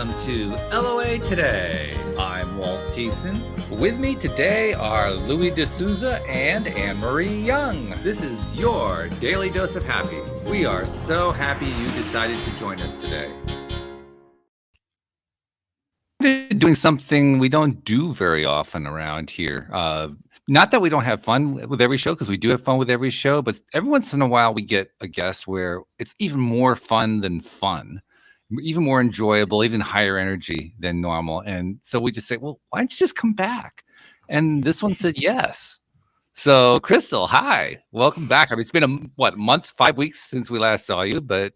welcome to LOA Today. I'm Walt Thiessen. With me today are Louis D'Souza and Anne-Marie Young. This is your Daily Dose of Happy. We are so happy you decided to join us today. Doing something we don't do very often around here. Not that we don't have fun with every show, because we do have fun with every show, but every once in a while we get a guest where it's even more fun than fun, even more enjoyable, even higher energy than normal. And so we just say, well, why don't you just come back? And this one said yes. So Crystal, hi, welcome back. I mean, it's been a month, 5 weeks since we last saw you, but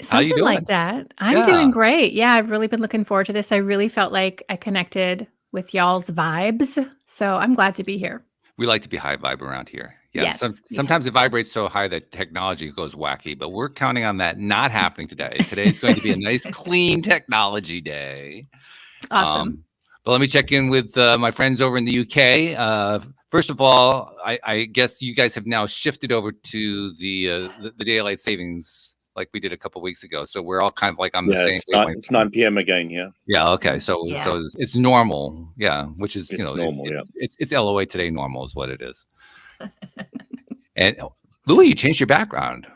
how you Something doing? like that. I'm doing great. Yeah, I've really been looking forward to this. I really felt like I connected with y'all's vibes. So I'm glad to be here. We like to be high vibe around here. Yeah. Yes, me too. Sometimes it vibrates so high that technology goes wacky, but we're counting on that not happening today. Today's going to be a nice, clean technology day. Awesome. But let me check in with my friends over in the UK. First of all, I guess you guys have now shifted over to the daylight savings like we did a couple weeks ago. So we're all kind of like on the same wavelength. It's 9 p.m. again, yeah. Yeah, okay. So it's normal. Yeah, which is, It's normal, it's LOA Today normal is what it is. And Louis, you changed your background.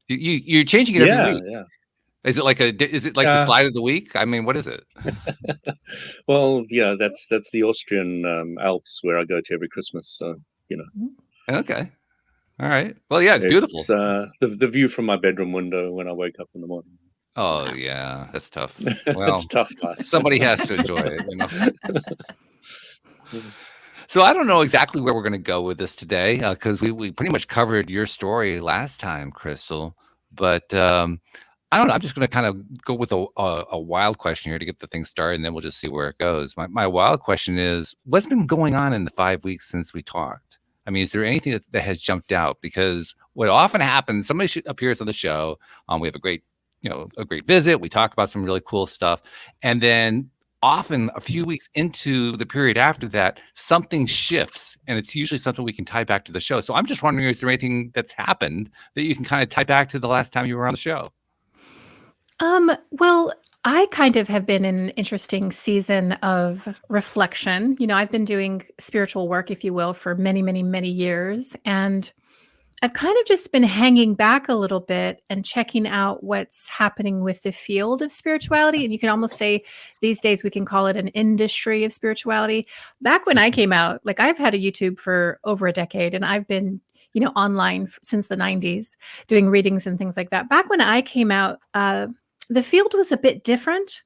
You're changing it every week. Yeah. Is it like the slide of the week? I mean, what is it? Well, yeah, that's the Austrian Alps where I go to every Christmas. So, you know. Okay. All right. Well, yeah, it's beautiful. The view from my bedroom window when I wake up in the morning. Oh, yeah, that's tough. Well, it's tough. Somebody has to enjoy it, you know. So I don't know exactly where we're going to go with this today, because we pretty much covered your story last time, Crystal. But I don't know. I'm just going to kind of go with a wild question here to get the thing started, and then we'll just see where it goes. My wild question is, what's been going on in the 5 weeks since we talked? I mean, is there anything that has jumped out? Because what often happens, somebody appears on the show. We have a great visit. We talk about some really cool stuff. And then often a few weeks into the period after that, something shifts. And it's usually something we can tie back to the show. So I'm just wondering, is there anything that's happened that you can kind of tie back to the last time you were on the show? Well, I kind of have been in an interesting season of reflection. You know, I've been doing spiritual work, if you will, for many, many, many years. And I've kind of just been hanging back a little bit and checking out what's happening with the field of spirituality. And you can almost say these days we can call it an industry of spirituality. Back when I came out, like I've had a YouTube for over a decade, and I've been online since the 90s doing readings and things like that. Back when I came out, the field was a bit different,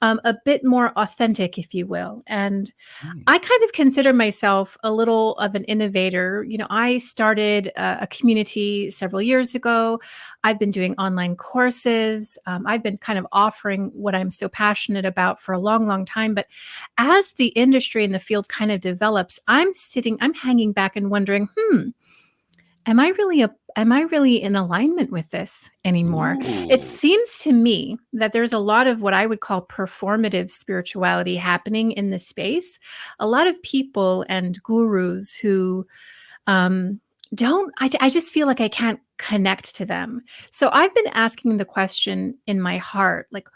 a bit more authentic, if you will. And I kind of consider myself a little of an innovator. You know, I started a community several years ago. I've been doing online courses. I've been kind of offering what I'm so passionate about for a long, long time. But as the industry and the field kind of develops, I'm hanging back and wondering, am I really in alignment with this anymore? Ooh. It seems to me that there's a lot of what I would call performative spirituality happening in this space. A lot of people and gurus who I just feel like I can't connect to them. So I've been asking the question in my heart, like,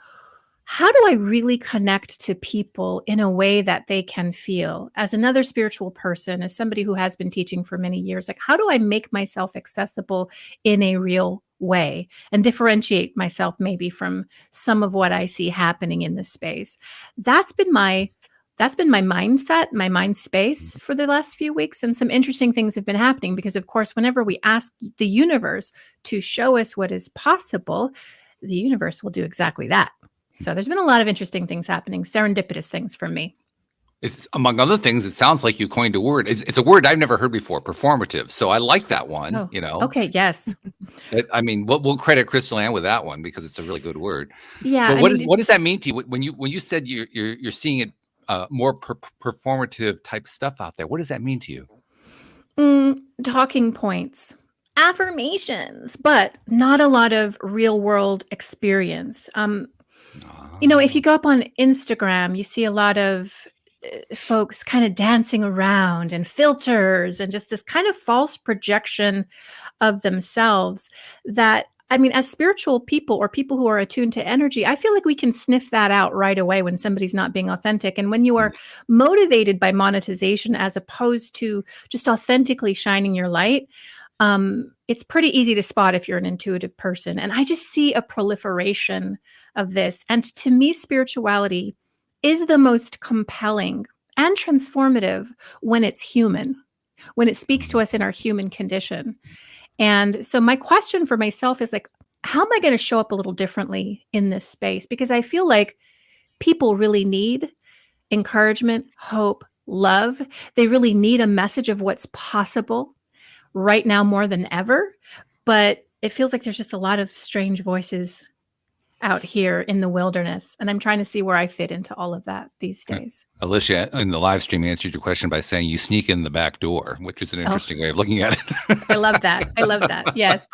how do I really connect to people in a way that they can feel? As another spiritual person, as somebody who has been teaching for many years, like, how do I make myself accessible in a real way and differentiate myself maybe from some of what I see happening in this space? That's been my mindset, my mind space for the last few weeks. And some interesting things have been happening because, of course, whenever we ask the universe to show us what is possible, the universe will do exactly that. So there's been a lot of interesting things happening, serendipitous things for me. It's, among other things, it sounds like you coined a word. It's a word I've never heard before, performative. So I like that one, Okay, yes. I mean, we'll credit Crystal Ann with that one because it's a really good word. Yeah. So what does that mean to you when you said you're seeing it more performative type stuff out there? What does that mean to you? Talking points, affirmations, but not a lot of real world experience. If you go up on Instagram, you see a lot of folks kind of dancing around and filters and just this kind of false projection of themselves that I mean, as spiritual people or people who are attuned to energy, I feel like we can sniff that out right away when somebody's not being authentic. And when you are motivated by monetization as opposed to just authentically shining your light, it's pretty easy to spot if you're an intuitive person. And I just see a proliferation of this. And to me, spirituality is the most compelling and transformative when it's human, when it speaks to us in our human condition. And so my question for myself is like, how am I going to show up a little differently in this space? Because I feel like people really need encouragement, hope, love. They really need a message of what's possible right now more than ever. But it feels like there's just a lot of strange voices out here in the wilderness. And I'm trying to see where I fit into all of that these days. Alicia in the live stream answered your question by saying you sneak in the back door, which is an interesting way of looking at it. I love that. I love that. Yes.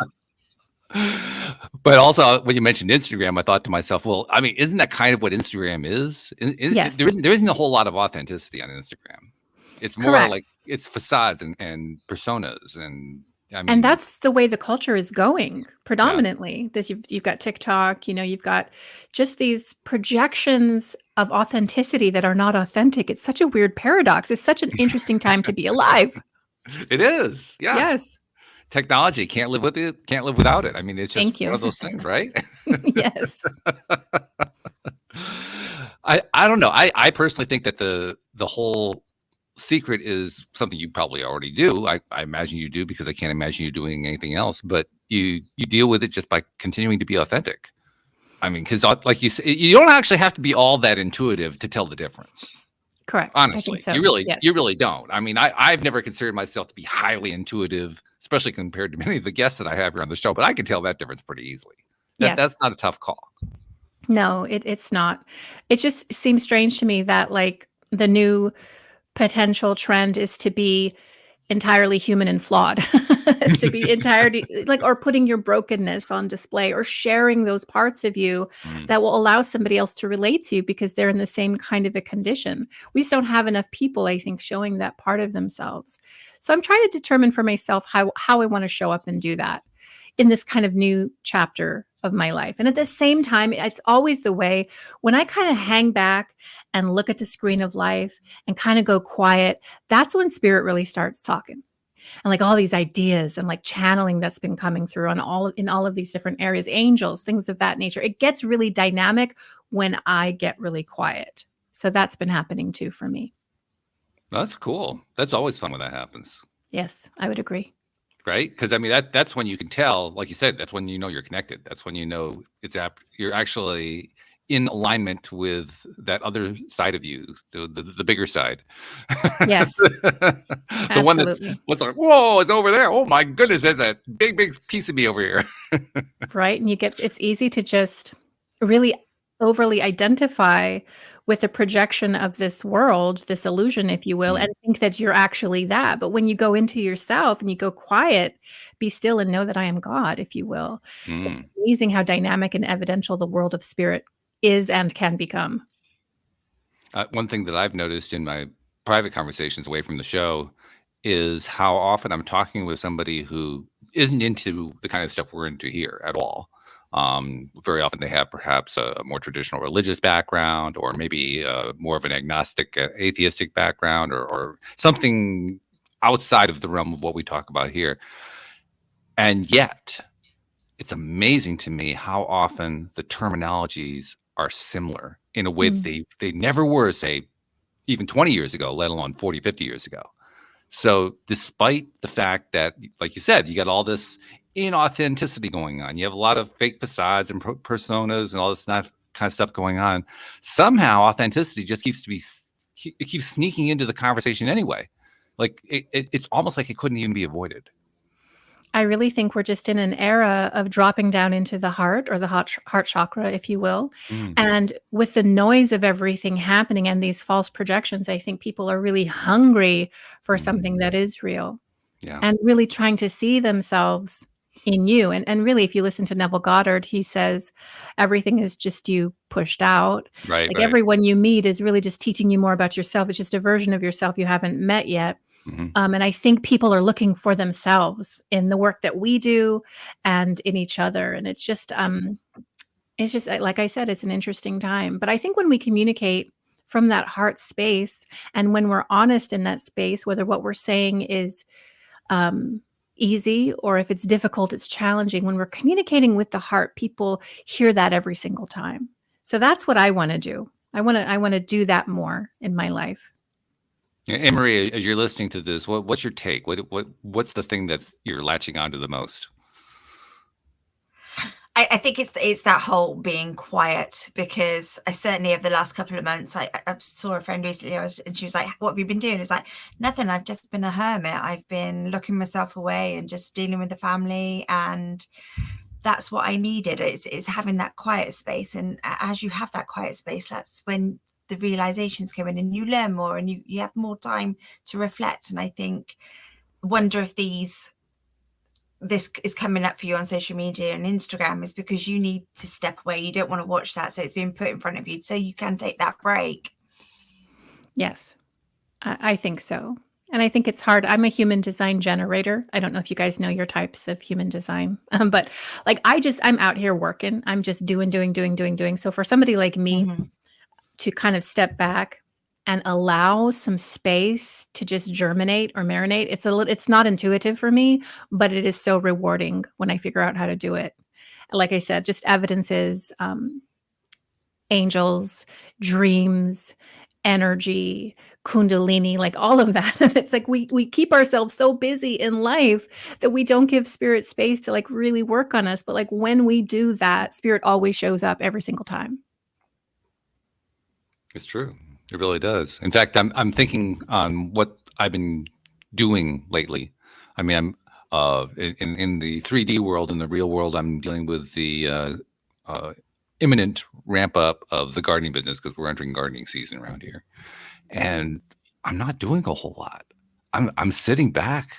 But also, when you mentioned Instagram, I thought to myself, well, I mean, isn't that kind of what Instagram is? Yes. There isn't a whole lot of authenticity on Instagram. It's more Correct. like it's facades and personas, and I mean, And that's the way the culture is going predominantly. This you've got TikTok, you've got just these projections of authenticity that are not authentic. It's such a weird paradox. It's such an interesting time to be alive. it is. Yeah. Yes. Technology can't live with it, can't live without it. I mean, it's just Thank you. one of those things, right? Yes. I don't know. I personally think that the whole secret is something you probably already do. I imagine you do, because I can't imagine you doing anything else. But you deal with it just by continuing to be authentic. I mean, because like you said, you don't actually have to be all that intuitive to tell the difference. Correct. Honestly, I think so. you really don't. I mean, I've never considered myself to be highly intuitive, especially compared to many of the guests that I have here on the show. But I can tell that difference pretty easily. That's not a tough call. No, it's not. It just seems strange to me that like the new potential trend is to be entirely human and flawed, is to be entirely like, or putting your brokenness on display or sharing those parts of you that will allow somebody else to relate to you because they're in the same kind of a condition. We just don't have enough people, I think, showing that part of themselves. So I'm trying to determine for myself how I want to show up and do that in this kind of new chapter of my life. And at the same time, it's always the way when I kind of hang back and look at the screen of life and kind of go quiet, that's when spirit really starts talking. And like all these ideas and like channeling that's been coming through in all of these different areas, angels, things of that nature. It gets really dynamic when I get really quiet. So that's been happening too for me. That's cool. That's always fun when that happens. Yes, I would agree. Right? Because I mean, that's when you can tell, like you said, that's when you know you're connected. That's when you know you're actually in alignment with that other side of you, the bigger side. Yes. The one that's what's like, whoa, it's over there. Oh my goodness, there's a big piece of me over here. Right. And it's easy to just really overly identify with the projection of this world, this illusion, if you will, and think that you're actually that. But when you go into yourself and you go quiet, be still and know that I am God, if you will. It's amazing how dynamic and evidential the world of spirit is and can become. One thing that I've noticed in my private conversations away from the show is how often I'm talking with somebody who isn't into the kind of stuff we're into here at all. Very often they have perhaps a more traditional religious background, or maybe more of an agnostic, atheistic background, or something outside of the realm of what we talk about here. And yet, it's amazing to me how often the terminologies are similar in a way that they never were, say, even 20 years ago, let alone 40, 50 years ago. So despite the fact that, like you said, you got all this inauthenticity going on, you have a lot of fake facades and personas and all this kind of stuff going on, somehow authenticity just keeps sneaking into the conversation anyway. Like it's almost like it couldn't even be avoided. I really think we're just in an era of dropping down into the heart, or the heart chakra, if you will. And with the noise of everything happening and these false projections, I think people are really hungry for something that is real. Yeah. And really trying to see themselves in you. And really, if you listen to Neville Goddard, he says everything is just you pushed out. Right. Like everyone you meet is really just teaching you more about yourself. It's just a version of yourself you haven't met yet. Mhm. And I think people are looking for themselves in the work that we do and in each other. And it's just like I said, it's an interesting time. But I think when we communicate from that heart space, and when we're honest in that space, whether what we're saying is easy, or if it's difficult, it's challenging, when we're communicating with the heart, people hear that every single time. So that's what I want to do. I want to do that more in my life. And Maria, as you're listening to this, what's your take? What's the thing that's you're latching onto the most? I think it's that whole being quiet, because I certainly over the last couple of months, I saw a friend recently, and she was like, "What have you been doing?" It's like, nothing. I've just been a hermit. I've been locking myself away and just dealing with the family, and that's what I needed. It's having that quiet space, and as you have that quiet space, that's when the realizations come in, and you learn more, and you have more time to reflect. And I think, wonder if this is coming up for you on social media and Instagram is because you need to step away. You don't want to watch that. So it's being put in front of you so you can take that break. Yes, I think so. And I think it's hard. I'm a human design generator. I don't know if you guys know your types of human design, but like I'm out here working. I'm just doing. So for somebody like me to kind of step back and allow some space to just germinate or marinate, it's not intuitive for me, but it is so rewarding when I figure out how to do it. Like I said, just evidences, angels, dreams, energy, kundalini, like all of that. It's like we keep ourselves so busy in life that we don't give spirit space to like really work on us. But like when we do that, spirit always shows up every single time. It's true. It really does. In fact, I'm thinking on what I've been doing lately. I mean, I'm in the 3D world, in the real world, I'm dealing with the imminent ramp up of the gardening business because we're entering gardening season around here, and I'm not doing a whole lot. I'm sitting back,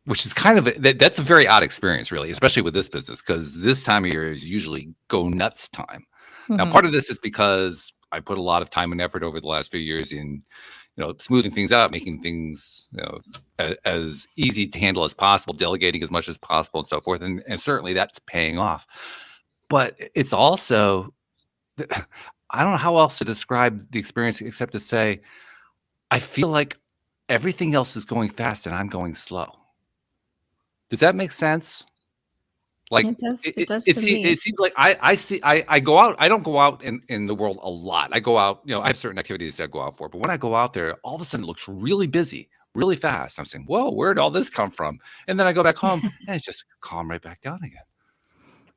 which is kind of that's a very odd experience, really, especially with this business, because this time of year is usually go nuts time. Now, part of this is because I put a lot of time and effort over the last few years in, smoothing things out, making things, as easy to handle as possible, delegating as much as possible, and so forth. And certainly that's paying off. But it's also, I don't know how else to describe the experience except to say, I feel like everything else is going fast and I'm going slow. Does that make sense? Like It does. It does for me. it seems like I go out. I don't go out in the world a lot. I go out, I have certain activities that I go out for, but when I go out there, all of a sudden it looks really busy, really fast. I'm saying, whoa, where did all this come from? And then I go back home and it's just calm right back down again.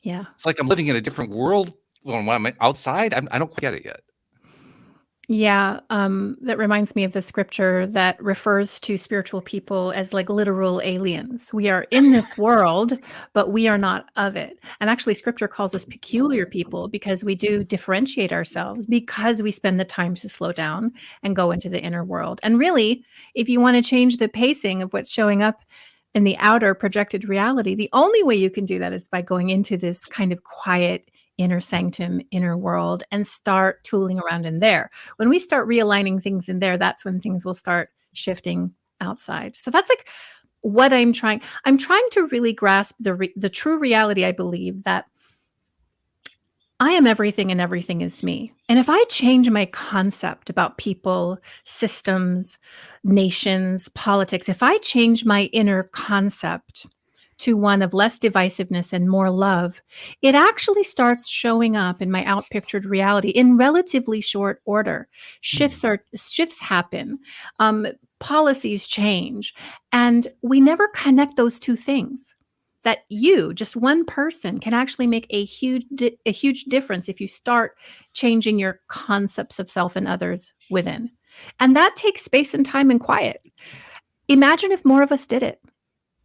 Yeah. It's like I'm living in a different world when I'm outside. I don't quite get it yet. Yeah, that reminds me of the scripture that refers to spiritual people as like literal aliens. We are in this world, but we are not of it. And actually, scripture calls us peculiar people because we do differentiate ourselves because we spend the time to slow down and go into the inner world. And really, if you want to change the pacing of what's showing up in the outer projected reality, the only way you can do that is by going into this kind of quiet inner sanctum, inner world, and start tooling around in there. When we start realigning things in there, that's when things will start shifting outside. So that's like what I'm trying to really grasp the true reality. I believe that I am everything and everything is me. And if I change my concept about people, systems, nations, politics, if I change my inner concept to one of less divisiveness and more love, it actually starts showing up in my outpictured reality in relatively short order. Shifts happen, policies change, and we never connect those two things. That just one person, can actually make a huge difference if you start changing your concepts of self and others within. And that takes space and time and quiet. Imagine if more of us did it.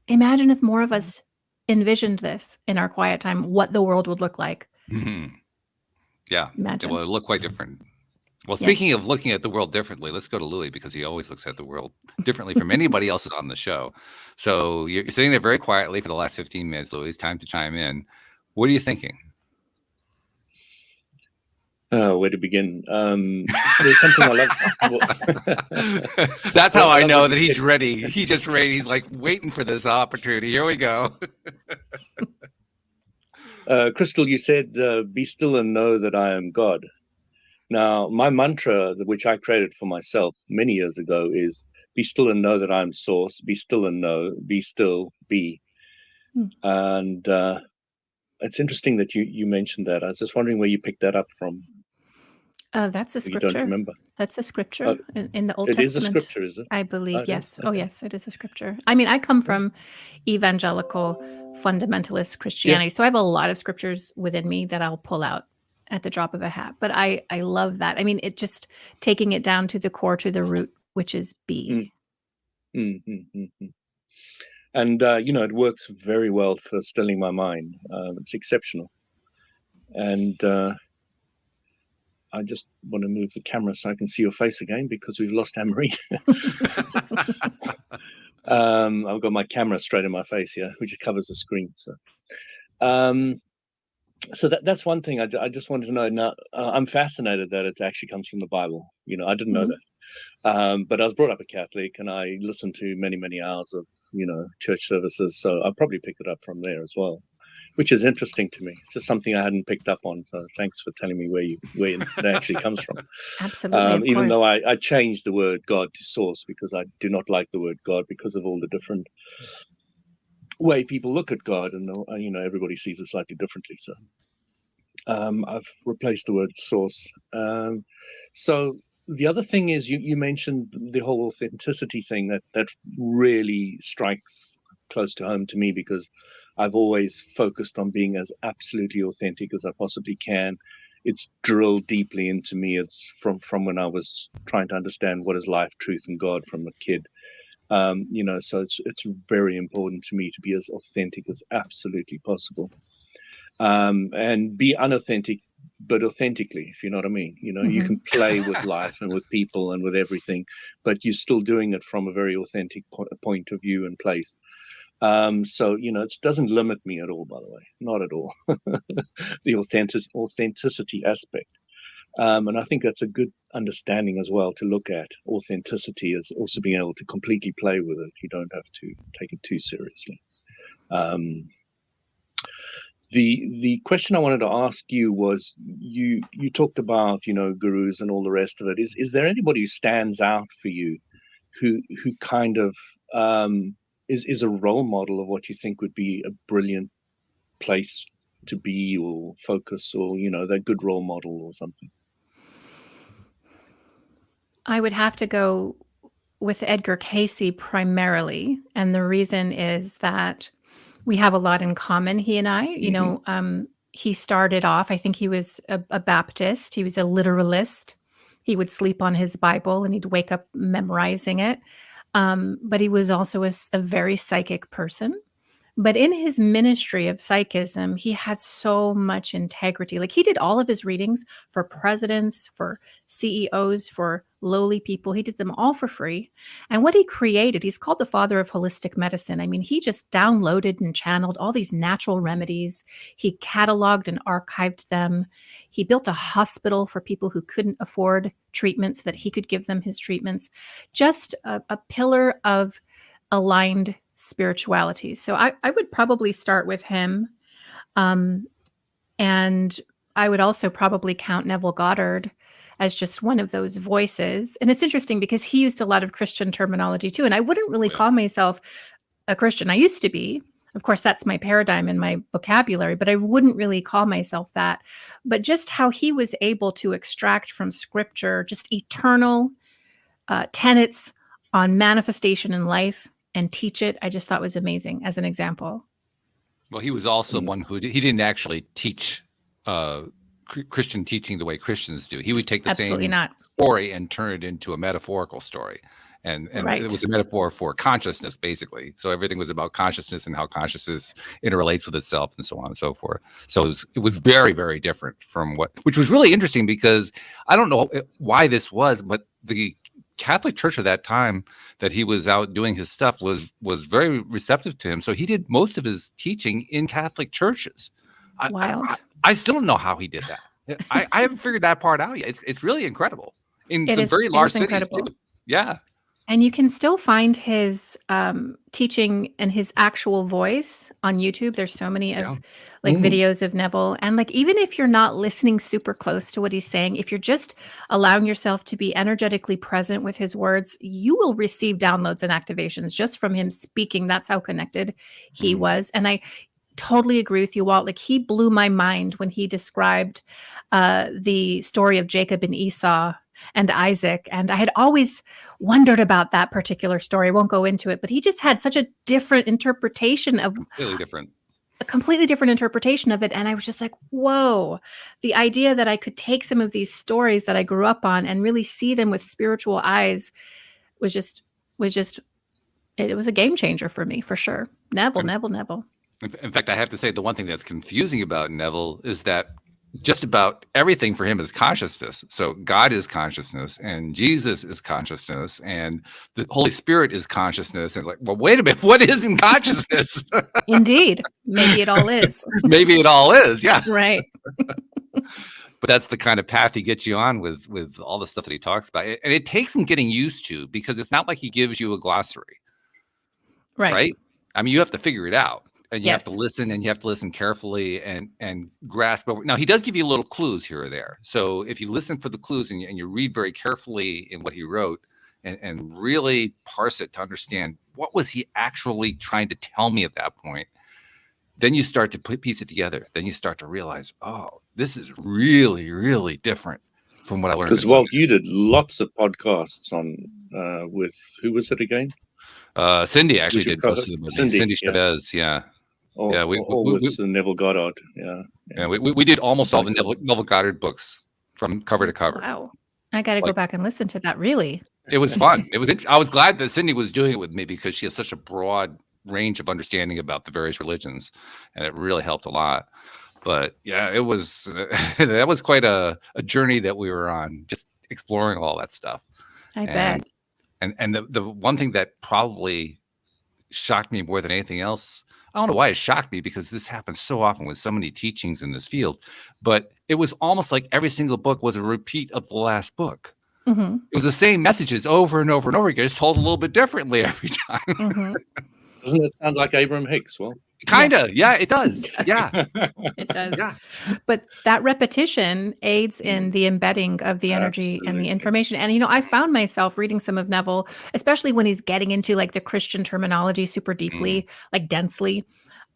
Imagine if more of us envisioned this in our quiet time, what the world would look like. Mm-hmm. Yeah. Imagine. It will look quite different. Well, Yes. speaking of looking at the world differently, let's go to Louis because he always looks at the world differently from anybody else on the show. So you're sitting there very quietly for the last 15 minutes, Louis. It's time to chime in. What are you thinking? Oh, where to begin? There's something I love. That's how I I love know what that you he's said. ready. He's just ready. He's like waiting for this opportunity. Here we go. Crystal, you said, "Be still and know that I am God." Now, my mantra, which I created for myself many years ago, is "Be still and know that I am Source. Be still and know. Be still. Be." Hmm. And it's interesting that you mentioned that. I was just wondering where you picked that up from. That's a You don't scripture. remember? That's a scripture in the Old It is a Testament. scripture, is it? I believe, Oh, it is? yes. Oh, Okay. yes, it is a scripture. I mean, I come from evangelical fundamentalist Christianity, so I have a lot of scriptures within me that I'll pull out at the drop of a hat. But I love that. I mean, it just taking it down to the core, to the root, which is be. And it works very well for stilling my mind. It's exceptional. And I just want to move the camera so I can see your face again, because we've lost Anne-Marie. I've got my camera straight in my face here, which covers the screen. So that's one thing I just wanted to know. Now, I'm fascinated that it actually comes from the Bible. I didn't know that. But I was brought up a Catholic, and I listened to many, many hours of, church services. So I probably picked it up from there as well, which is interesting to me. It's just something I hadn't picked up on. So thanks for telling me where it actually comes from. Absolutely. Even though I changed the word God to Source, because I do not like the word God because of all the different way people look at God, and everybody sees it slightly differently. So I've replaced the word Source. So the other thing is, you mentioned the whole authenticity thing that really strikes close to home to me, because I've always focused on being as absolutely authentic as I possibly can. It's drilled deeply into me. It's from when I was trying to understand what is life, truth, and God from a kid. So it's very important to me to be as authentic as absolutely possible, and be unauthentic, but authentically, if you know what I mean. You can play with life and with people and with everything, but you're still doing it from a very authentic point of view and place. So it doesn't limit me at all, by the way, not at all. The authenticity aspect. And I think that's a good understanding as well, to look at authenticity as also being able to completely play with it. You don't have to take it too seriously. The question I wanted to ask you was, you talked about, gurus and all the rest of it. Is there anybody who stands out for you, who kind of is a role model of what you think would be a brilliant place to be or focus, or that good role model or something? I would have to go with Edgar Cayce primarily, and the reason is that we have a lot in common, he and I. He started off, I think he was a Baptist. He was a literalist. He would sleep on his Bible and he'd wake up memorizing it. But he was also a very psychic person. But in his ministry of psychism, he had so much integrity. Like, he did all of his readings for presidents, for CEOs, for lowly people. He did them all for free. And what he created, he's called the father of holistic medicine. I mean, he just downloaded and channeled all these natural remedies. He cataloged and archived them. He built a hospital for people who couldn't afford treatment so that he could give them his treatments. Just a pillar of aligned spirituality. So I would probably start with him. And I would also probably count Neville Goddard as just one of those voices. And it's interesting because he used a lot of Christian terminology too. And I wouldn't really call myself a Christian. I used to be. Of course, that's my paradigm and my vocabulary, but I wouldn't really call myself that. But just how he was able to extract from scripture just eternal tenets on manifestation in life and teach it, I just thought was amazing as an example. Well, he was also one who he didn't actually teach Christian teaching the way Christians do. He would take the same story and turn it into a metaphorical story. And it was a metaphor for consciousness, basically. So everything was about consciousness and how consciousness interrelates with itself and so on and so forth. So it was very, very different from which was really interesting, because I don't know why this was, but the Catholic Church at that time that he was out doing his stuff was very receptive to him. So he did most of his teaching in Catholic churches. Wild. I still don't know how he did that. I haven't figured that part out yet. It's really incredible in some very It large is cities too. incredible. Yeah. And you can still find his teaching and his actual voice on YouTube. There's so many Yeah. of like Mm. videos of Neville. And like, even if you're not listening super close to what he's saying, if you're just allowing yourself to be energetically present with his words, you will receive downloads and activations just from him speaking. That's how connected he Mhm. was. And I totally agree with you, Walt. Like, he blew my mind when he described the story of Jacob and Esau and Isaac. And I had always wondered about that particular story. I won't go into it, but he just had such a different interpretation of Completely different. a completely different interpretation of it. And I was just like, whoa, the idea that I could take some of these stories that I grew up on and really see them with spiritual eyes was just, it was a game changer for me, for sure. Neville. In fact, I have to say the one thing that's confusing about Neville is that just about everything for him is consciousness. So God is consciousness, and Jesus is consciousness, and the Holy Spirit is consciousness. And it's like, well, wait a minute, what is in consciousness? Indeed. Maybe it all is. Maybe it all is, yeah. Right. But that's the kind of path he gets you on with all the stuff that he talks about. And it takes some getting used to, because it's not like he gives you a glossary, right? I mean, you have to figure it out. And you have to listen, and you have to listen carefully and grasp over. Now, he does give you little clues here or there. So if you listen for the clues and you read very carefully in what he wrote and really parse it to understand what was he actually trying to tell me at that point, then you start to piece it together. Then you start to realize, oh, this is really, really different from what I learned. Because, Walt, you did lots of podcasts on with, who was it again? Cindy actually did most of them. Cindy Chavez, yeah. With Neville Goddard. Yeah, we did almost all the Neville Goddard books from cover to cover. Wow. I got to go back and listen to that. Really? It was fun. I was glad that Cindy was doing it with me, because she has such a broad range of understanding about the various religions, and it really helped a lot. But yeah, it was that was quite a journey that we were on, just exploring all that stuff. I bet. And the one thing that probably shocked me more than anything else, I don't know why it shocked me, because this happens so often with so many teachings in this field, but it was almost like every single book was a repeat of the last book. Mm-hmm. It was the same messages over and over and over again, just told a little bit differently every time. Mm-hmm. Doesn't that sound like Abraham Hicks? Well, kind of. Yeah, it does. Yeah, it does. Yeah. But that repetition aids in the embedding of the energy and the information. And, I found myself reading some of Neville, especially when he's getting into like the Christian terminology super deeply, like densely.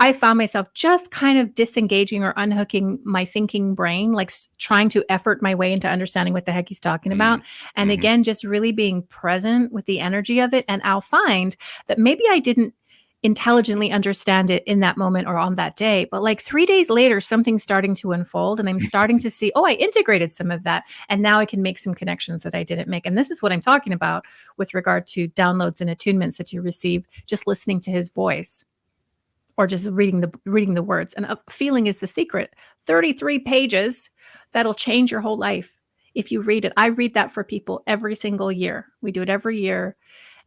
I found myself just kind of disengaging or unhooking my thinking brain, like trying to effort my way into understanding what the heck he's talking about. And again, just really being present with the energy of it. And I'll find that maybe I didn't intelligently understand it in that moment or on that day, but like 3 days later, something's starting to unfold, and I'm starting to see, I integrated some of that, and now I can make some connections that I didn't make. And this is what I'm talking about with regard to downloads and attunements that you receive just listening to his voice, or just reading the words. And a feeling is the secret. 33 pages that'll change your whole life if you read it. I read that for people every single year. We do it every year,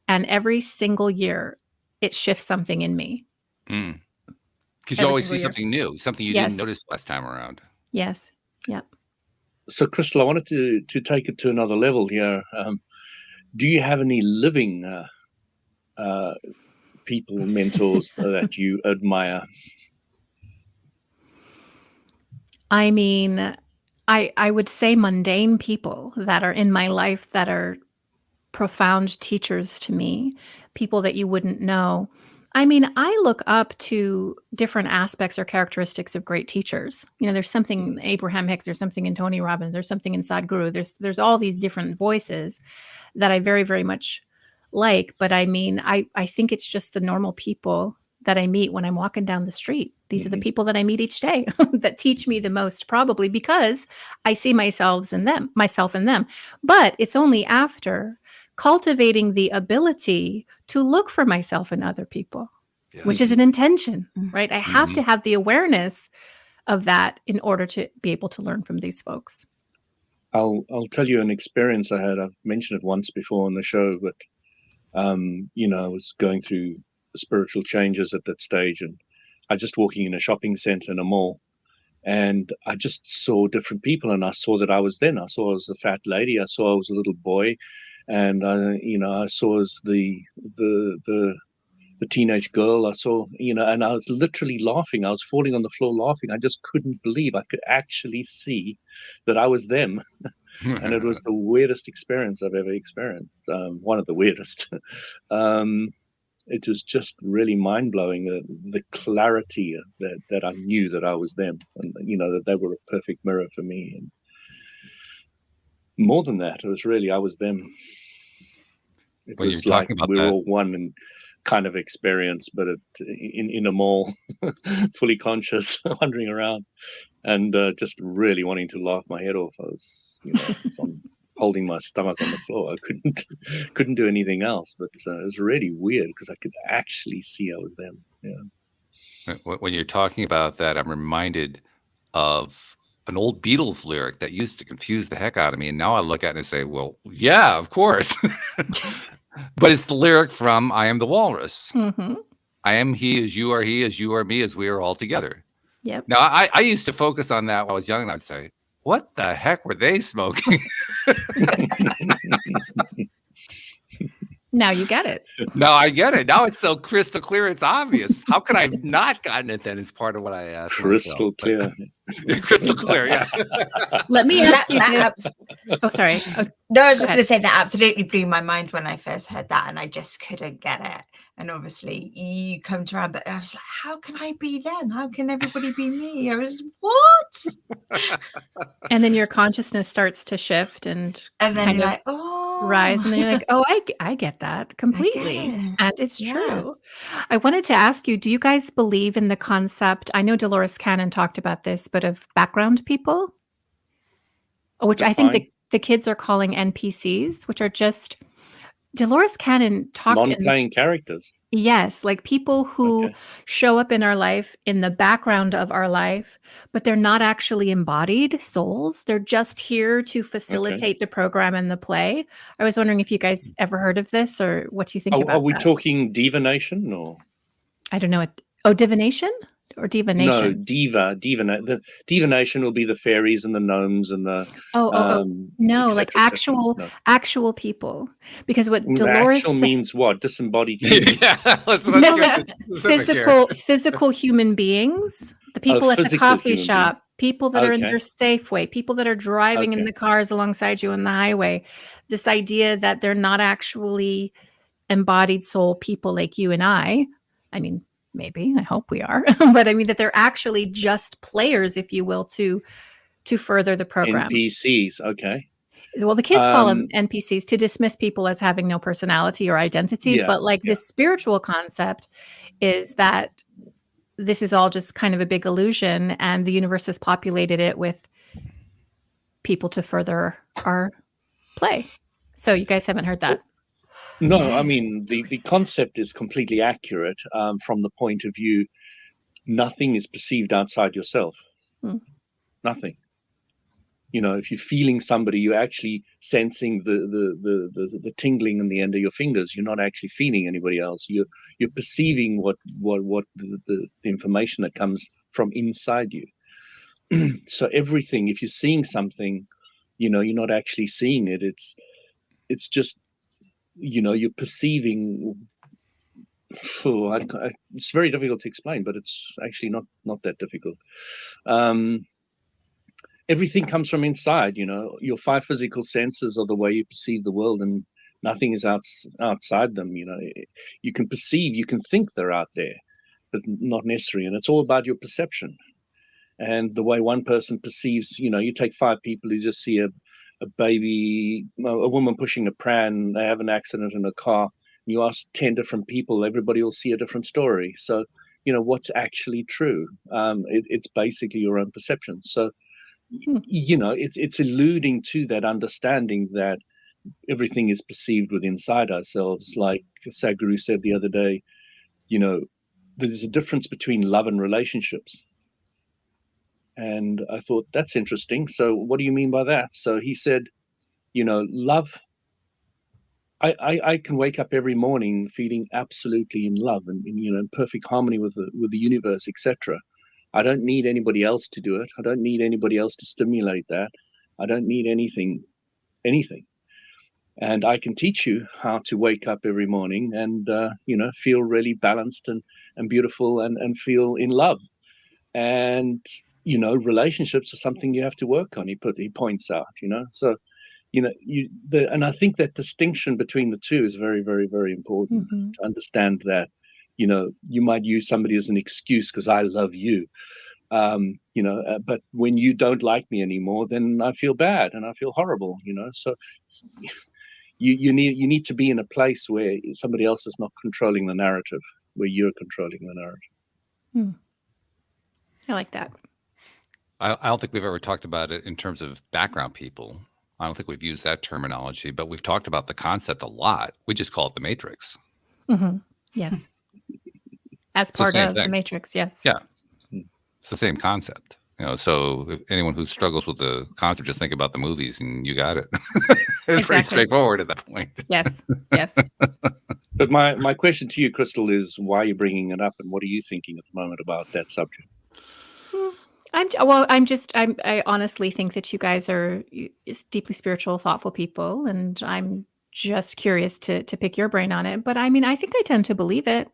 and every single year it shifts something in me. Because you always see something new, something you didn't notice last time around. Yes. Yep. So, Crystal, I wanted to take it to another level here. Do you have any living people, mentors that you admire? I mean, I would say mundane people that are in my life that are profound teachers to me, people that you wouldn't know. I mean, I look up to different aspects or characteristics of great teachers. There's something in Abraham Hicks, there's something in Tony Robbins, there's something in Sadhguru. There's all these different voices that I very, very much like. But I mean, I think it's just the normal people that I meet when I'm walking down the street. These are the people that I meet each day that teach me the most, probably because I see myself in them. But it's only after cultivating the ability to look for myself in other people, which is an intention, right? I have to have the awareness of that in order to be able to learn from these folks. I'll tell you an experience I had. I've mentioned it once before on the show, but I was going through spiritual changes at that stage, and I was just walking in a shopping center in a mall, And I just saw different people, and I saw that I was then. I saw I was a fat lady. I saw I was a little boy, and I saw as the teenage girl. I saw, and I was literally laughing. I was falling on the floor laughing. I just couldn't believe I could actually see that I was them. And it was the weirdest experience I've ever experienced. One of the weirdest. It was just really mind-blowing, the clarity that I knew that I was them, and that they were a perfect mirror for me. And more than that, it was really I was them. It When was you're like talking about we were that, all one and kind of experience, but in a mall, fully conscious, wandering around, and just really wanting to laugh my head off. I was, holding my stomach on the floor. I couldn't do anything else. But it was really weird because I could actually see I was them. Yeah. when you're talking about that, I'm reminded of an old Beatles lyric that used to confuse the heck out of me, and now I look at it and say, "Well, yeah, of course." But it's the lyric from "I Am the Walrus." Mm-hmm. I am he, as you are me, as we are all together. Yep. Now, I used to focus on that when I was young, and I'd say, "What the heck were they smoking?" Now you get it. Now I get it. Now it's so crystal clear. It's obvious. How could I have not gotten it then? It's part of what I asked. Crystal clear. Crystal clear. Yeah. Let me ask you That this. Oh, sorry. No, I was just Go going to say that absolutely blew my mind when I first heard that, and I just couldn't get it. And obviously, you come to around, but I was like, how can I be them? How can everybody be me? I was, what? And then your consciousness starts to shift and And then kind you're of like, oh, rise, and then you're like, oh, I get that completely. it. And it's Yeah. true. I wanted to ask you, do you guys believe in the concept? I know Dolores Cannon talked about this, but of background people, which I think Define. the kids are calling NPCs, which are just Dolores Cannon talked in Non-playing characters. yes, like people who Okay. show up in our life, in the background of our life, but they're not actually embodied souls. They're just here to facilitate the program and the play. I was wondering if you guys ever heard of this, or what do you think Are about we that? talking divination or? I don't know. Divination or No, divination? The divination will be the fairies and the gnomes and the No, et like cetera, et cetera. No. actual people. Because what The Dolores actual said, means what? Disembodied human. Yeah. Let's No, get specific here. physical human beings, the people at the physical coffee human shop, beings. people that are in Okay. their Safeway, people that are driving in Okay. the cars alongside you on the highway. This idea that they're not actually embodied soul people like you and I mean, maybe, I hope we are, but I mean that they're actually just players, if you will, to further the program. NPCs. Okay. Well, the kids call them NPCs to dismiss people as having no personality or identity, Yeah, but like yeah. this spiritual concept is that this is all just kind of a big illusion, and the universe has populated it with people to further our play. So you guys haven't heard that? No, I mean, the concept is completely accurate from the point of view, nothing is perceived outside yourself. Nothing. If you're feeling somebody, you're actually sensing the tingling in the end of your fingers. You're not actually feeling anybody else. You're perceiving what the information that comes from inside you. So everything, if you're seeing something, you're not actually seeing it. It's just, you're perceiving. It's very difficult to explain, but it's actually not that difficult. Everything comes from inside. Your 5 physical senses are the way you perceive the world, and nothing is outside them. You can perceive, you can think they're out there, but not necessarily. And it's all about your perception and the way one person perceives. You take 5 people who just see a baby, a woman pushing a pram, they have an accident in a car. You ask 10 different people, everybody will see a different story. So, what's actually true? It's basically your own perception. So, it's alluding to that understanding that everything is perceived within inside ourselves. Like Sadhguru said the other day, there's a difference between love and relationships. And I thought, that's interesting. So what do you mean by that? So he said, love, I can wake up every morning feeling absolutely in love and in perfect harmony with the universe, etc. I don't need anybody else to do it. I don't need anybody else to stimulate that. I don't need anything. And I can teach you how to wake up every morning and, feel really balanced and beautiful and feel in love. And, relationships are something you have to work on. He points out, so, and I think that distinction between the two is very, very, very important to understand that, you might use somebody as an excuse because I love you. But when you don't like me anymore, then I feel bad and I feel horrible, so you need to be in a place where somebody else is not controlling the narrative, where you're controlling the narrative. I like that. I don't think we've ever talked about it in terms of background people. I don't think we've used that terminology, but we've talked about the concept a lot. We just call it the Matrix. Yes. As part of the Matrix, yes. Yeah. It's the same concept. So if anyone who struggles with the concept, just think about the movies and you got it. It's pretty straightforward at that point. Yes. But my question to you, Crystal, is why are you bringing it up and what are you thinking at the moment about that subject? I honestly think that you guys are deeply spiritual, thoughtful people, and I'm just curious to pick your brain on it. But I mean, I think I tend to believe it.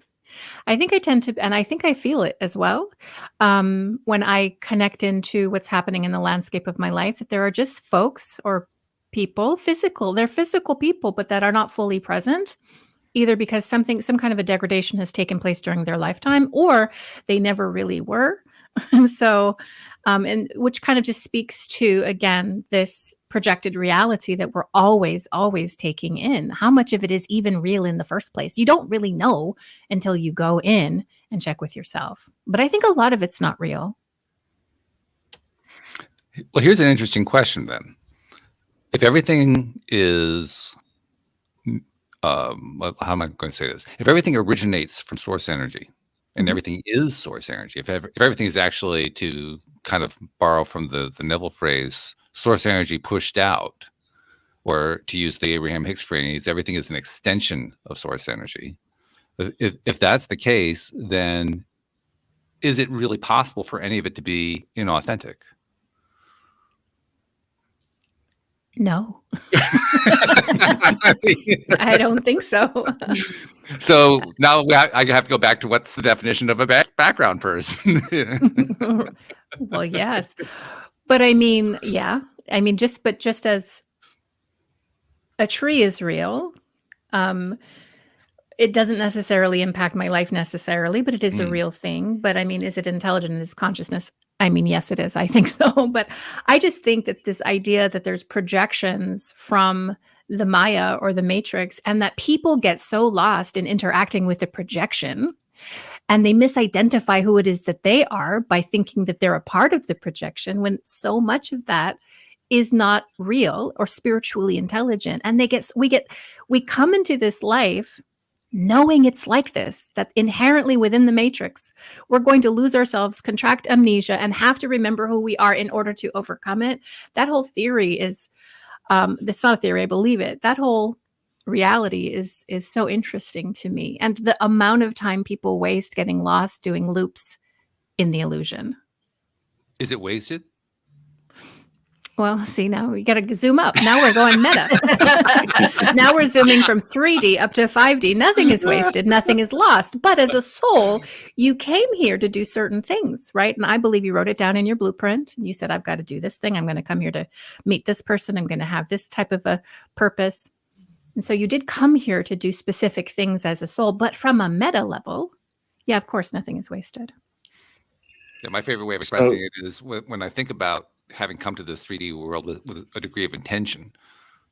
I think I tend to, and I think I feel it as well. When I connect into what's happening in the landscape of my life, that there are just folks or people, they're physical people, but that are not fully present, either because some kind of a degradation has taken place during their lifetime, or they never really were. And so, and which kind of just speaks to, again, this projected reality that we're always taking in. How much of it is even real in the first place? You don't really know until you go in and check with yourself. But I think a lot of it's not real. Well, here's an interesting question then. If everything is, how am I going to say this? If everything originates from source energy, and everything is source energy, if everything is actually, to kind of borrow from the Neville phrase, source energy pushed out, or to use the Abraham Hicks phrase, everything is an extension of source energy. If that's the case, then is it really possible for any of it to be inauthentic? No. I don't think so. So now I have to go back to what's the definition of a background person. Well, yes. But I mean, yeah. I mean, just as a tree is real, it doesn't necessarily impact my life necessarily, but it is a real thing. But I mean, is it intelligent in its consciousness? I mean, yes, it is. I think so. But I just think that this idea that there's projections from the Maya or the Matrix, and that people get so lost in interacting with the projection, and they misidentify who it is that they are by thinking that they're a part of the projection, when so much of that is not real or spiritually intelligent. And we come into this life knowing it's like this, that inherently within the Matrix, we're going to lose ourselves, contract amnesia, and have to remember who we are in order to overcome it. That whole theory is, that's not a theory, I believe it. That whole reality is so interesting to me. And the amount of time people waste getting lost doing loops in the illusion. Is it wasted? Well, see, now we got to zoom up. Now we're going meta. Now we're zooming from 3D up to 5D. Nothing is wasted. Nothing is lost. But as a soul, you came here to do certain things, right? And I believe you wrote it down in your blueprint. You said, I've got to do this thing. I'm going to come here to meet this person. I'm going to have this type of a purpose. And so you did come here to do specific things as a soul. But from a meta level, yeah, of course, nothing is wasted. Yeah, my favorite way of expressing it is when I think about having come to this 3D world with a degree of intention,